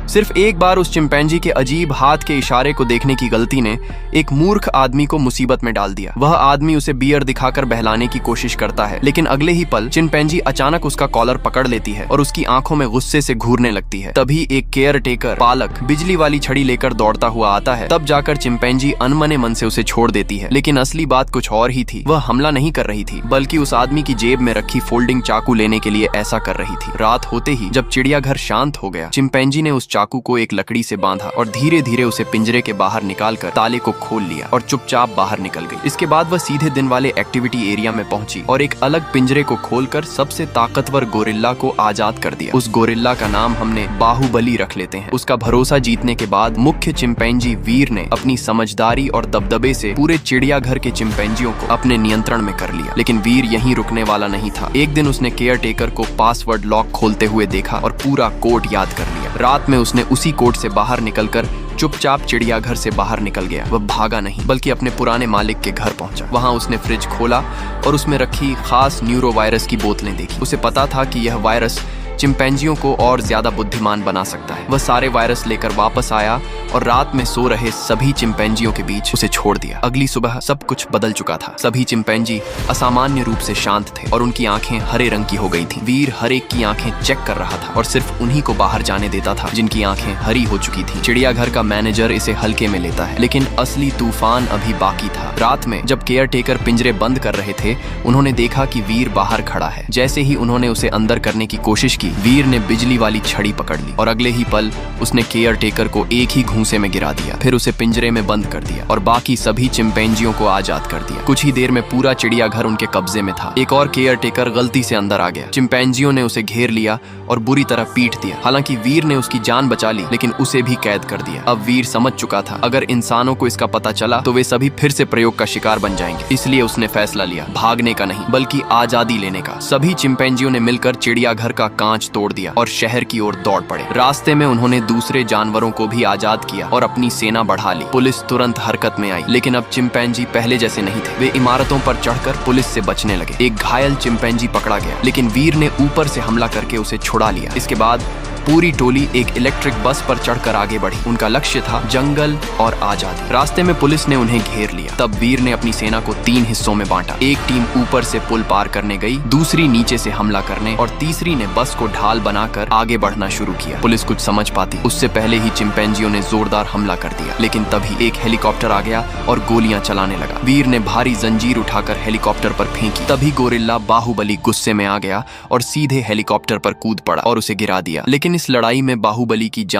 सिर्फ एक बार उस चिंपैंजी के अजीब हाथ के इशारे को देखने की गलती ने एक मूर्ख आदमी को मुसीबत में डाल दिया। वह आदमी उसे बियर दिखाकर बहलाने की कोशिश करता है, लेकिन अगले ही पल चिंपैंजी अचानक उसका कॉलर पकड़ लेती है और उसकी आंखों में गुस्से से घूरने लगती है। तभी एक केयर टेकर पालक बिजली वाली छड़ी लेकर दौड़ता हुआ आता है। तब जाकर चिंपैंजी अनमने मन से उसे छोड़ देती है, लेकिन असली बात कुछ और ही थी। वह हमला नहीं कर रही थी, बल्कि उस आदमी की जेब में रखी फोल्डिंग चाकू लेने के लिए ऐसा कर रही थी। रात होते ही जब चिड़ियाघर शांत हो गया, चिंपैंजी ने उस चाकू को एक लकड़ी से बांधा और धीरे धीरे उसे पिंजरे के बाहर निकालकर ताले को खोल लिया और चुपचाप बाहर निकल गई। इसके बाद वह सीधे दिन वाले एक्टिविटी एरिया में पहुंची और एक अलग पिंजरे को खोलकर सबसे ताकतवर गोरिल्ला को आजाद कर दिया। उस गोरिल्ला का नाम हमने बाहुबली रख लेते हैं। उसका भरोसा जीतने के बाद मुख्य चिंपैंजी वीर ने अपनी समझदारी और दबदबे से पूरे चिड़ियाघर के चिंपैंजियों को अपने नियंत्रण में कर लिया। लेकिन वीर यहीं रुकने वाला नहीं था। एक दिन उसने केयर टेकर को पासवर्ड लॉक खोलते हुए देखा और पूरा कोड याद कर लिया। रात में उसने उसी कोड से बाहर निकलकर चुपचाप चिड़ियाघर से बाहर निकल गया। वह भागा नहीं, बल्कि अपने पुराने मालिक के घर पहुंचा। वहां उसने फ्रिज खोला और उसमें रखी खास न्यूरो वायरस की बोतलें देखी। उसे पता था कि यह वायरस चिंपैंजियों को और ज्यादा बुद्धिमान बना सकता है। वह सारे वायरस लेकर वापस आया और रात में सो रहे सभी चिंपैंजियों के बीच उसे छोड़ दिया। अगली सुबह सब कुछ बदल चुका था। सभी चिंपैंजी असामान्य रूप से शांत थे और उनकी आंखें हरे रंग की हो गई थीं। वीर हर एक की आंखें चेक कर रहा था और सिर्फ उन्हीं को बाहर जाने देता था जिनकी आंखें हरी हो चुकी थी। चिड़ियाघर का मैनेजर इसे हल्के में लेता है, लेकिन असली तूफान अभी बाकी था। रात में जब केयर टेकर पिंजरे बंद कर रहे थे, उन्होंने देखा कि वीर बाहर खड़ा है। जैसे ही उन्होंने उसे अंदर करने की कोशिश की, वीर ने बिजली वाली छड़ी पकड़ ली और अगले ही पल उसने केयर टेकर को एक ही घूंसे में गिरा दिया। फिर उसे पिंजरे में बंद कर दिया और बाकी सभी चिंपैंजियों को आजाद कर दिया। कुछ ही देर में पूरा चिड़ियाघर उनके कब्जे में था। एक और केयर टेकर गलती से अंदर आ गया। चिंपैंजियों ने उसे घेर लिया और बुरी तरह पीट दिया। हालांकि वीर ने उसकी जान बचा ली, लेकिन उसे भी कैद कर दिया। अब वीर समझ चुका था, अगर इंसानों को इसका पता चला तो वे सभी फिर से प्रयोग का शिकार बन जाएंगे। इसलिए उसने फैसला लिया, भागने का नहीं बल्कि आजादी लेने का। सभी चिंपैंजियों ने मिलकर चिड़ियाघर का कांच तोड़ दिया और शहर की ओर दौड़ पड़े। रास्ते में उन्होंने दूसरे जानवरों को भी आजाद किया और अपनी सेना बढ़ा ली। पुलिस तुरंत हरकत में आई, लेकिन अब चिंपैंजी पहले जैसे नहीं थे। वे इमारतों पर चढ़कर पुलिस से बचने लगे। एक घायल चिंपैंजी पकड़ा गया, लेकिन वीर ने ऊपर से हमला करके उसे छुड़ा लिया। इसके बाद पूरी टोली एक इलेक्ट्रिक बस पर चढ़कर आगे बढ़ी। उनका लक्ष्य था जंगल और आजादी। रास्ते में पुलिस ने उन्हें घेर लिया। तब वीर ने अपनी सेना को 3 हिस्सों में बांटा। एक टीम ऊपर से पुल पार करने गई, दूसरी नीचे से हमला करने और तीसरी ने बस को ढाल बनाकर आगे बढ़ना शुरू किया। पुलिस कुछ समझ पाती उससे पहले ही चिंपैंजियों ने जोरदार हमला कर दिया, लेकिन तभी एक हेलीकॉप्टर आ गया और गोलियां चलाने लगा। वीर ने भारी जंजीर उठाकर हेलीकॉप्टर पर फेंकी। तभी गोरिल्ला बाहुबली गुस्से में आ गया और सीधे हेलीकॉप्टर पर कूद पड़ा और उसे गिरा दिया। लेकिन इस लड़ाई में बाहुबली की जान